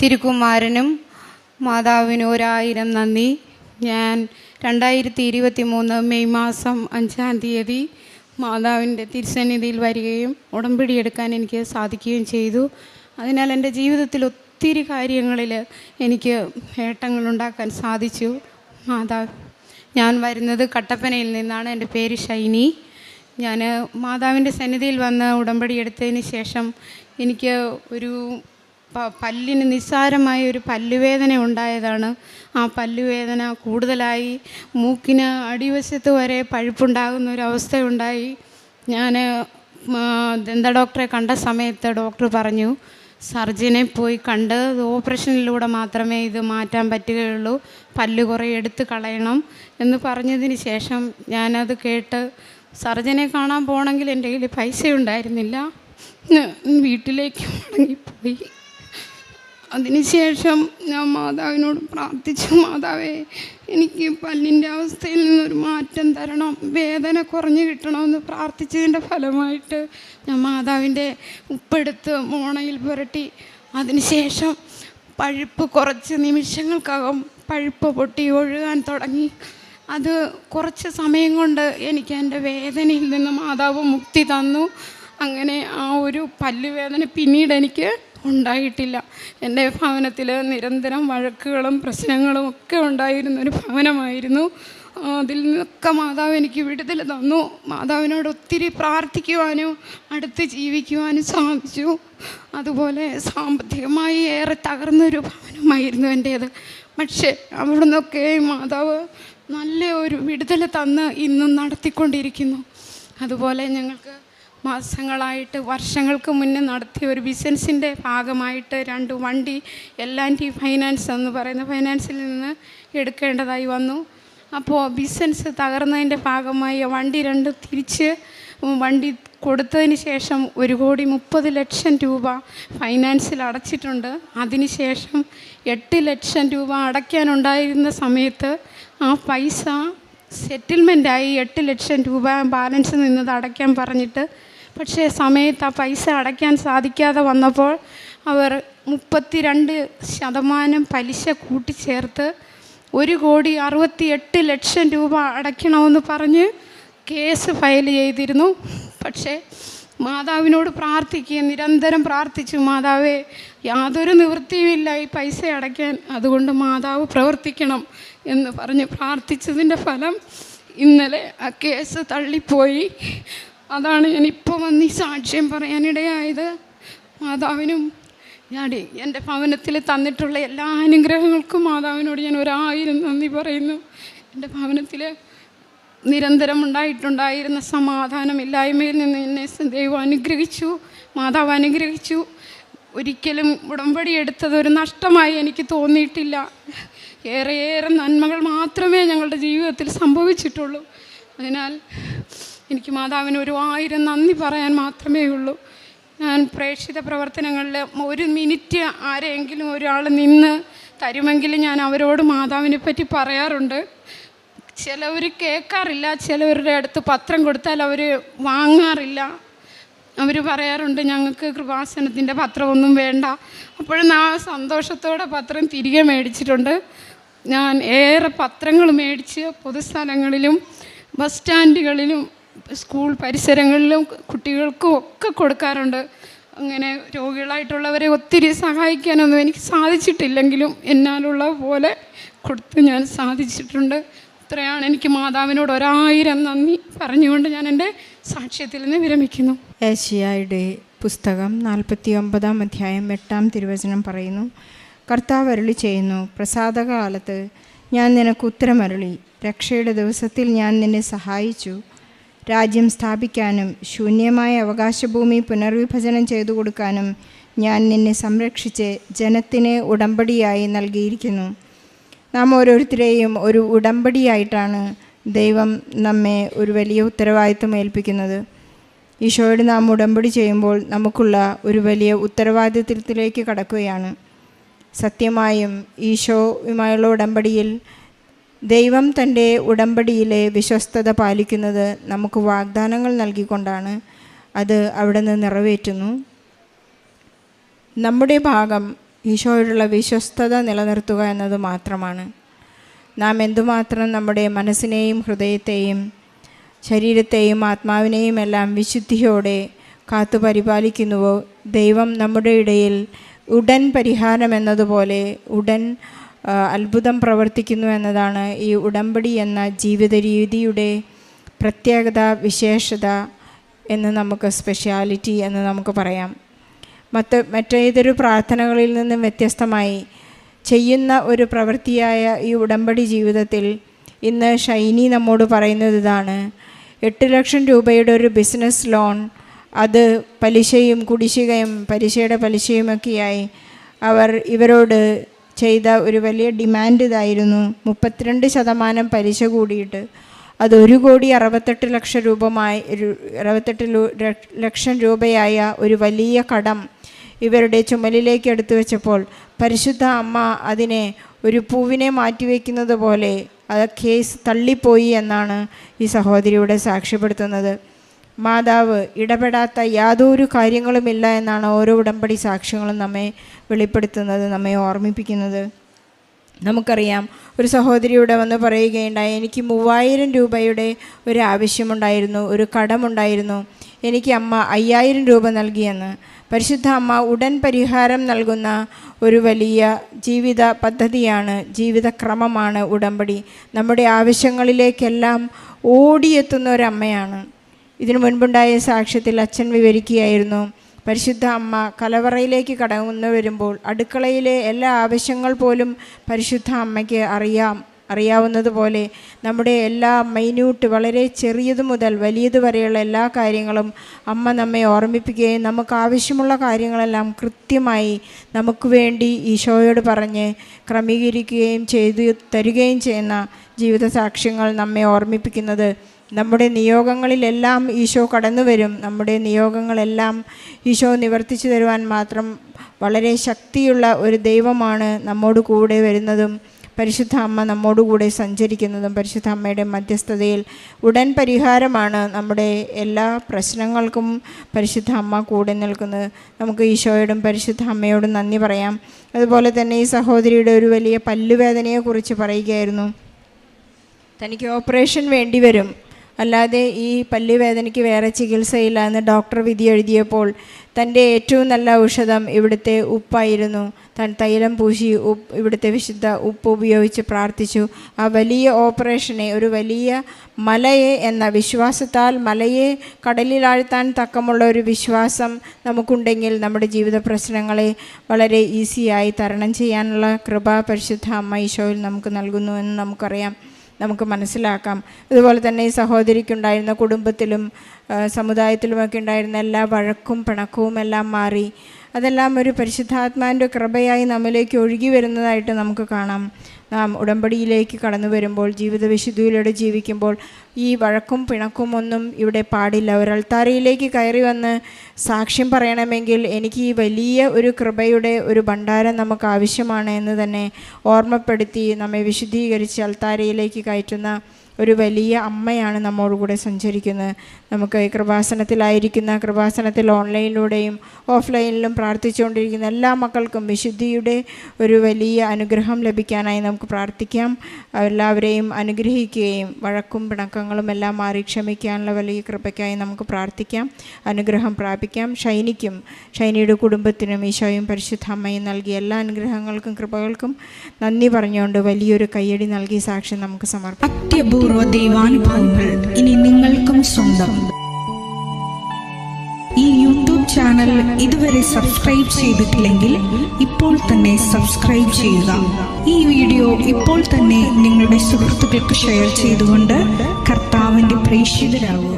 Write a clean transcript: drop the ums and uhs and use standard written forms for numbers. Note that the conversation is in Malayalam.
തിരുക്കുമാരനും മാതാവിന് 1000 നന്ദി. ഞാൻ 2023 മെയ് മാസം 5-ാം തീയതി മാതാവിൻ്റെ തിരുസന്നിധിയിൽ വരികയും ഉടമ്പടി എടുക്കാൻ എനിക്ക് സാധിക്കുകയും ചെയ്തു. അതിനാൽ എൻ്റെ ജീവിതത്തിൽ ഒത്തിരി കാര്യങ്ങളിൽ എനിക്ക് നേട്ടങ്ങളുണ്ടാക്കാൻ സാധിച്ചു. ഞാൻ വരുന്നത് കട്ടപ്പനയിൽ നിന്നാണ്. എൻ്റെ പേര് ഷൈനി. ഞാൻ മാതാവിൻ്റെ സന്നിധിയിൽ വന്ന് ഉടമ്പടി എടുത്തതിന് ശേഷം എനിക്ക് ഒരു പല്ലിന് നിസ്സാരമായ ഒരു പല്ലുവേദന ഉണ്ടായതാണ്. ആ പല്ലുവേദന കൂടുതലായി മൂക്കിന് അടിവശത്ത് വരെ പഴുപ്പുണ്ടാകുന്ന ഒരവസ്ഥയുണ്ടായി. ഞാൻ ദന്ത ഡോക്ടറെ കണ്ട സമയത്ത് ഡോക്ടർ പറഞ്ഞു, സർജനെ പോയി കണ്ട് ഓപ്പറേഷനിലൂടെ മാത്രമേ ഇത് മാറ്റാൻ പറ്റുകയുള്ളൂ, പല്ല് കുറേ എടുത്ത് കളയണം എന്ന് പറഞ്ഞതിന് ശേഷം ഞാനത് കേട്ട് സർജനെ കാണാൻ പോകണമെങ്കിൽ എൻ്റെ കയ്യിൽ പൈസ ഉണ്ടായിരുന്നില്ല. വീട്ടിലേക്ക് മടങ്ങിപ്പോയി. അതിനുശേഷം ഞാൻ മാതാവിനോട് പ്രാർത്ഥിച്ചു, മാതാവേ എനിക്ക് പല്ലിൻ്റെ അവസ്ഥയിൽ നിന്നൊരു മാറ്റം തരണം, വേദന കുറഞ്ഞു കിട്ടണമെന്ന് പ്രാർത്ഥിച്ചതിൻ്റെ ഫലമായിട്ട് ഞാൻ മാതാവിൻ്റെ ഉപ്പെടുത്ത് മോണയിൽ പുരട്ടി. അതിനുശേഷം പഴുപ്പ് കുറച്ച് നിമിഷങ്ങൾക്കകം പഴുപ്പ് പൊട്ടി ഒഴുകാൻ തുടങ്ങി. അത് കുറച്ച് സമയം കൊണ്ട് എനിക്ക് എൻ്റെ വേദനയിൽ നിന്ന് മാതാവ് മുക്തി തന്നു. അങ്ങനെ ആ ഒരു പല്ലുവേദന പിന്നീട് എനിക്ക് ഉണ്ടായിട്ടില്ല. എൻ്റെ ഭവനത്തിൽ നിരന്തരം വഴക്കുകളും പ്രശ്നങ്ങളും ഒക്കെ ഉണ്ടായിരുന്നൊരു ഭവനമായിരുന്നു. അതിൽ നിന്നൊക്കെ മാതാവ് എനിക്ക് വിടുതൽ തന്നു. മാതാവിനോട് ഒത്തിരി പ്രാർത്ഥിക്കുവാനും അടുത്ത് ജീവിക്കുവാനും സാധിച്ചു. അതുപോലെ സാമ്പത്തികമായി ഏറെ തകർന്നൊരു ഭവനമായിരുന്നു എൻ്റേത്. പക്ഷേ അവിടെ നിന്നൊക്കെ മാതാവ് നല്ല ഒരു വിടുതൽ തന്ന് ഇന്നും നടത്തിക്കൊണ്ടിരിക്കുന്നു. അതുപോലെ ഞങ്ങൾക്ക് മാസങ്ങളായിട്ട് വർഷങ്ങൾക്ക് മുന്നേ നടത്തിയ ഒരു ബിസിനസ്സിൻ്റെ ഭാഗമായിട്ട് 2 വണ്ടി L&T ഫൈനാൻസ് എന്ന് പറയുന്ന ഫൈനാൻസിൽ നിന്ന് എടുക്കേണ്ടതായി വന്നു. അപ്പോൾ ബിസിനസ് തകർന്നതിൻ്റെ ഭാഗമായി വണ്ടി 2 തിരിച്ച് വണ്ടി കൊടുത്തതിന് ശേഷം 1,30,00,000 രൂപ ഫൈനാൻസിൽ അടച്ചിട്ടുണ്ട്. അതിനുശേഷം 8 ലക്ഷം രൂപ അടയ്ക്കാനുണ്ടായിരുന്ന സമയത്ത് ആ പൈസ സെറ്റിൽമെൻറ്റായി 8 ലക്ഷം രൂപ ബാലൻസ് നിന്നത് അടയ്ക്കാൻ പറഞ്ഞിട്ട്, പക്ഷേ സമയത്ത് ആ പൈസ അടയ്ക്കാൻ സാധിക്കാതെ വന്നപ്പോൾ അവർ 32% പലിശ കൂട്ടിച്ചേർത്ത് 1,68,00,000 രൂപ അടയ്ക്കണമെന്ന് പറഞ്ഞ് കേസ് ഫയൽ ചെയ്തിരുന്നു. പക്ഷേ മാതാവിനോട് നിരന്തരം പ്രാർത്ഥിച്ചു, മാതാവേ യാതൊരു നിവൃത്തിയുമില്ല ഈ പൈസ അടയ്ക്കാൻ, അതുകൊണ്ട് മാതാവ് പ്രവർത്തിക്കണം എന്ന് പറഞ്ഞ് പ്രാർത്ഥിച്ചതിൻ്റെ ഫലം ഇന്നലെ ആ കേസ് തള്ളിപ്പോയി. അതാണ് ഞാനിപ്പോൾ വന്ന് ഈ സാക്ഷ്യം പറയാനിടയായത്. മാതാവിനും എൻ്റെ ഭവനത്തിൽ തന്നിട്ടുള്ള എല്ലാ അനുഗ്രഹങ്ങൾക്കും മാതാവിനോട് ഞാൻ 1000 നന്ദി പറയുന്നു. എൻ്റെ ഭവനത്തിൽ നിരന്തരം ഉണ്ടായിട്ടുണ്ടായിരുന്ന സമാധാനമില്ലായ്മയിൽ നിന്ന് എന്നെ ദൈവം അനുഗ്രഹിച്ചു, മാതാവ് അനുഗ്രഹിച്ചു. ഒരിക്കലും ഉടമ്പടി എടുത്തത് ഒരു നഷ്ടമായി എനിക്ക് തോന്നിയിട്ടില്ല. ഏറെ നന്മകൾ മാത്രമേ ഞങ്ങളുടെ ജീവിതത്തിൽ സംഭവിച്ചിട്ടുള്ളൂ. അതിനാൽ എനിക്ക് മാതാവിന് 1000 നന്ദി പറയാൻ മാത്രമേ ഉള്ളൂ. ഞാൻ പ്രേക്ഷിത പ്രവർത്തനങ്ങളിൽ 1 മിനിറ്റ് ആരെങ്കിലും ഒരാൾ നിന്ന് തരുമെങ്കിൽ ഞാൻ അവരോട് മാതാവിനെ പറ്റി പറയാറുണ്ട്. ചിലവർ കേൾക്കാറില്ല, ചിലവരുടെ അടുത്ത് പത്രം കൊടുത്താൽ അവർ വാങ്ങാറില്ല. അവർ പറയാറുണ്ട്, ഞങ്ങൾക്ക് കൃപാസനത്തിൻ്റെ പത്രമൊന്നും വേണ്ട. അപ്പോഴും ഞാൻ സന്തോഷത്തോടെ പത്രം തിരികെ മേടിച്ചിട്ടുണ്ട്. ഞാൻ ഏറെ പത്രങ്ങൾ മേടിച്ച് പൊതുസ്ഥലങ്ങളിലും ബസ് സ്റ്റാൻഡുകളിലും സ്കൂൾ പരിസരങ്ങളിലും കുട്ടികൾക്കും ഒക്കെ കൊടുക്കാറുണ്ട്. അങ്ങനെ രോഗികളായിട്ടുള്ളവരെ ഒത്തിരി സഹായിക്കാനൊന്നും എനിക്ക് സാധിച്ചിട്ടില്ലെങ്കിലും എന്നാലുള്ള പോലെ കൊടുത്ത് ഞാൻ സാധിച്ചിട്ടുണ്ട്. ഇത്രയാണ് എനിക്ക് മാതാവിനോട് 1000 നന്ദി പറഞ്ഞുകൊണ്ട് ഞാൻ എൻ്റെ സാക്ഷ്യത്തിൽ നിന്ന് വിരമിക്കുന്നു. ഏശയ്യായുടെ പുസ്തകം 49-ാം അധ്യായം 8-ാം തിരുവചനം പറയുന്നു, കർത്താവ് അരുളി ചെയ്യുന്നു, പ്രസാദകാലത്ത് ഞാൻ നിനക്ക് ഉത്തരമരുളി, രക്ഷയുടെ ദിവസത്തിൽ ഞാൻ നിന്നെ സഹായിച്ചു. രാജ്യം സ്ഥാപിക്കാനും ശൂന്യമായ അവകാശഭൂമി പുനർവിഭജനം ചെയ്തു കൊടുക്കാനും ഞാൻ നിന്നെ സംരക്ഷിച്ച് ജനത്തിന് ഉടമ്പടിയായി നൽകിയിരിക്കുന്നു. നാം ഓരോരുത്തരെയും ഒരു ഉടമ്പടിയായിട്ടാണ് ദൈവം നമ്മെ ഒരു വലിയ ഉത്തരവാദിത്വം ഏൽപ്പിക്കുന്നത്. ഈശോയോട് നാം ഉടമ്പടി ചെയ്യുമ്പോൾ നമുക്കുള്ള ഒരു വലിയ ഉത്തരവാദിത്വത്തിലേക്ക് കടക്കുകയാണ്. സത്യമായും ഈശോയുമായുള്ള ഉടമ്പടിയിൽ ദൈവം തൻ്റെ ഉടമ്പടിയിലെ വിശ്വസ്തത പാലിക്കുന്നത് നമുക്ക് വാഗ്ദാനങ്ങൾ നൽകിക്കൊണ്ടാണ്. അത് അവിടെ നിന്ന് നിറവേറ്റുന്നു. നമ്മുടെ ഭാഗം ഈശോയോടുള്ള വിശ്വസ്തത നിലനിർത്തുക എന്നത് മാത്രമാണ്. നാം എന്തുമാത്രം നമ്മുടെ മനസ്സിനെയും ഹൃദയത്തെയും ശരീരത്തെയും ആത്മാവിനെയും എല്ലാം വിശുദ്ധിയോടെ കാത്തു പരിപാലിക്കുന്നുവോ, ദൈവം നമ്മുടെ ഇടയിൽ ഉടൻ പരിഹാരം എന്നതുപോലെ ഉടൻ അത്ഭുതം പ്രവർത്തിക്കുന്നു എന്നതാണ് ഈ ഉടമ്പടി എന്ന ജീവിത രീതിയുടെ പ്രത്യേകത, വിശേഷത എന്ന് നമുക്ക്, സ്പെഷ്യാലിറ്റി എന്ന് നമുക്ക് പറയാം. മറ്റേതൊരു പ്രാർത്ഥനകളിൽ നിന്നും വ്യത്യസ്തമായി ചെയ്യുന്ന ഒരു പ്രവൃത്തിയായ ഈ ഉടമ്പടി ജീവിതത്തിൽ ഇന്ന് ഷൈനി നമ്മോട് പറയുന്നത് ഇതാണ്: 8 ലക്ഷം രൂപയുടെ ഒരു ബിസിനസ് ലോൺ, അത് പലിശയും കുടിശ്ശികയും പലിശയുടെ പലിശയുമൊക്കെയായി ഇവരോട് ചെയ്ത ഒരു വലിയ ഡിമാൻഡ് ഇതായിരുന്നു. 32% പലിശ കൂടിയിട്ട് അത് 1,68,00,000 ലക്ഷം രൂപയായ ഒരു വലിയ കടം ഇവരുടെ ചുമലിലേക്ക് എടുത്തു വെച്ചപ്പോൾ പരിശുദ്ധ അമ്മ അതിനെ ഒരു പൂവിനെ മാറ്റിവെക്കുന്നത് പോലെ ആ കേസ് തള്ളിപ്പോയി എന്നാണ് ഈ സഹോദരിയുടെ സാക്ഷ്യപ്പെടുത്തുന്നത്. മാതാവ് ഇടപെടാത്ത യാതൊരു കാര്യങ്ങളുമില്ല എന്നാണ് ഓരോ ഉടമ്പടി സാക്ഷ്യങ്ങളും നമ്മെ വെളിപ്പെടുത്തുന്നത്, നമ്മെ ഓർമ്മിപ്പിക്കുന്നത്. നമുക്കറിയാം, ഒരു സഹോദരിയുടെ വന്ന് പറയുകയുണ്ടായി, എനിക്ക് 3000 രൂപയുടെ ഒരു ആവശ്യമുണ്ടായിരുന്നു, ഒരു കടമുണ്ടായിരുന്നു, എനിക്ക് അമ്മ 5000 രൂപ നൽകിയെന്ന്. പരിശുദ്ധ അമ്മ ഉടൻ പരിഹാരം നൽകുന്ന ഒരു വലിയ ജീവിത പദ്ധതിയാണ്, ജീവിതക്രമമാണ് ഉടമ്പടി. നമ്മുടെ ആവശ്യങ്ങളിലേക്കെല്ലാം ഓടിയെത്തുന്ന ഒരമ്മയാണ്. ഇതിനു മുൻപുണ്ടായ സാക്ഷ്യത്തിൽ അച്ഛൻ വിവരിക്കുകയായിരുന്നു, പരിശുദ്ധ അമ്മ കലവറയിലേക്ക് കടന്നു വരുമ്പോൾ അടുക്കളയിലെ എല്ലാ ആവശ്യങ്ങൾ പോലും പരിശുദ്ധ അമ്മയ്ക്ക് അറിയാവുന്നതുപോലെ നമ്മുടെ എല്ലാ മൈന്യൂട്ട്, വളരെ ചെറിയത് മുതൽ വലിയത് വരെയുള്ള എല്ലാ കാര്യങ്ങളും അമ്മ നമ്മെ ഓർമ്മിപ്പിക്കുകയും നമുക്ക് ആവശ്യമുള്ള കാര്യങ്ങളെല്ലാം കൃത്യമായി നമുക്ക് വേണ്ടി ഈശോയോട് പറഞ്ഞ് ക്രമീകരിക്കുകയും ചെയ്തു തരികയും ചെയ്യുന്ന ജീവിത സാക്ഷ്യങ്ങൾ നമ്മെ ഓർമ്മിപ്പിക്കുന്നത്, നമ്മുടെ നിയോഗങ്ങളിലെല്ലാം ഈശോ കടന്നു വരും. നമ്മുടെ നിയോഗങ്ങളെല്ലാം ഈശോ നിവർത്തിച്ചു തരുവാൻ മാത്രം വളരെ ശക്തിയുള്ള ഒരു ദൈവമാണ് നമ്മോട് കൂടെ വരുന്നതും പരിശുദ്ധ അമ്മ നമ്മോടുകൂടെ സഞ്ചരിക്കുന്നതും. പരിശുദ്ധ അമ്മയുടെ മധ്യസ്ഥതയിൽ ഉടൻ പരിഹാരമാണ് നമ്മുടെ എല്ലാ പ്രശ്നങ്ങൾക്കും പരിശുദ്ധ അമ്മ കൂടെ നിൽക്കുന്നത്. നമുക്ക് ഈശോയോടും പരിശുദ്ധ അമ്മയോടും നന്ദി പറയാം. അതുപോലെ തന്നെ ഈ സഹോദരിയുടെ ഒരു വലിയ പല്ലുവേദനയെക്കുറിച്ച് പറയുകയായിരുന്നു. തനിക്ക് ഓപ്പറേഷൻ വേണ്ടി വരും, അല്ലാതെ ഈ പല്ലുവേദനയ്ക്ക് വേറെ ചികിത്സയില്ല എന്ന് ഡോക്ടർ വിധി എഴുതിയപ്പോൾ തൻ്റെ ഏറ്റവും നല്ല ഔഷധം ഇവിടുത്തെ ഉപ്പായിരുന്നു. താൻ തൈലം പൂശി ഇവിടുത്തെ വിശുദ്ധ ഉപ്പ് ഉപയോഗിച്ച് പ്രാർത്ഥിച്ചു. ആ വലിയ ഓപ്പറേഷനെ, ഒരു വലിയ മലയെ എന്ന വിശ്വാസത്താൽ മലയെ കടലിലാഴ്ത്താൻ തക്കമുള്ള ഒരു വിശ്വാസം നമുക്കുണ്ടെങ്കിൽ നമ്മുടെ ജീവിത പ്രശ്നങ്ങളെ വളരെ ഈസിയായി തരണം ചെയ്യാനുള്ള കൃപ പരിശുദ്ധ അമ്മ ഈശോയിൽ നമുക്ക് നൽകുന്നു എന്ന് നമുക്കറിയാം, നമുക്ക് മനസ്സിലാക്കാം. അതുപോലെ തന്നെ ഈ സഹോദരിക്കുണ്ടായിരുന്ന കുടുംബത്തിലും സമുദായത്തിലുമൊക്കെ ഉണ്ടായിരുന്ന എല്ലാ വഴക്കും പിണക്കവും എല്ലാം മാറി. അതെല്ലാം ഒരു പരിശുദ്ധാത്മാവിൻ്റെ കൃപയായി നമ്മിലേക്ക് ഒഴുകി വരുന്നതായിട്ട് നമുക്ക് കാണാം. നാം ഉടമ്പടിയിലേക്ക് കടന്നു വരുമ്പോൾ, ജീവിത വിശുദ്ധിയിലൂടെ ജീവിക്കുമ്പോൾ ഈ വഴക്കും പിണക്കും ഒന്നും ഇവിടെ പാടില്ല. ഒരു അൾത്താരയിലേക്ക് കയറി വന്ന് സാക്ഷ്യം പറയണമെങ്കിൽ എനിക്ക് ഈ വലിയ ഒരു കൃപയുടെ ഒരു ഭണ്ഡാരം നമുക്ക് ആവശ്യമാണ് എന്ന് തന്നെ ഓർമ്മപ്പെടുത്തി നമ്മെ വിശുദ്ധീകരിച്ച് അൾത്താരയിലേക്ക് കയറ്റുന്ന ഒരു വലിയ അമ്മയാണ് നമ്മോടുകൂടെ സഞ്ചരിക്കുന്നത്. നമുക്ക് കൃപാസനത്തിലായിരിക്കുന്ന, കൃപാസനത്തിൽ ഓൺലൈനിലൂടെയും ഓഫ്ലൈനിലും പ്രാർത്ഥിച്ചുകൊണ്ടിരിക്കുന്ന എല്ലാ മക്കൾക്കും വിശുദ്ധിയുടെ ഒരു വലിയ അനുഗ്രഹം ലഭിക്കാനായി നമുക്ക് പ്രാർത്ഥിക്കാം. എല്ലാവരെയും അനുഗ്രഹിക്കുകയും വഴക്കും പിണക്കങ്ങളും എല്ലാം മാറി ക്ഷമിക്കാനുള്ള വലിയ കൃപയ്ക്കായി നമുക്ക് പ്രാർത്ഥിക്കാം, അനുഗ്രഹം പ്രാപിക്കാം. ഷൈനിക്കും ഷൈനിയുടെ കുടുംബത്തിനും ഈശോയും പരിശുദ്ധ അമ്മയും നൽകിയ എല്ലാ അനുഗ്രഹങ്ങൾക്കും കൃപകൾക്കും നന്ദി പറഞ്ഞുകൊണ്ട് വലിയൊരു കയ്യടി നൽകി സാക്ഷ്യം നമുക്ക് സമർപ്പിക്കാം. അത്യപൂർവ ദൈവാനുഭവങ്ങൾ ഇനി നിങ്ങൾക്കും സ്വന്തം. ഈ യൂട്യൂബ് ചാനൽ ഇതുവരെ സബ്സ്ക്രൈബ് ചെയ്തിട്ടില്ലെങ്കിൽ ഇപ്പോൾ തന്നെ സബ്സ്ക്രൈബ് ചെയ്യുക. ഈ വീഡിയോ ഇപ്പോൾ തന്നെ നിങ്ങളുടെ സുഹൃത്തുക്കൾക്ക് ഷെയർ ചെയ്തുകൊണ്ട് കർത്താവിൻ്റെ പ്രേക്ഷിതരാകുക.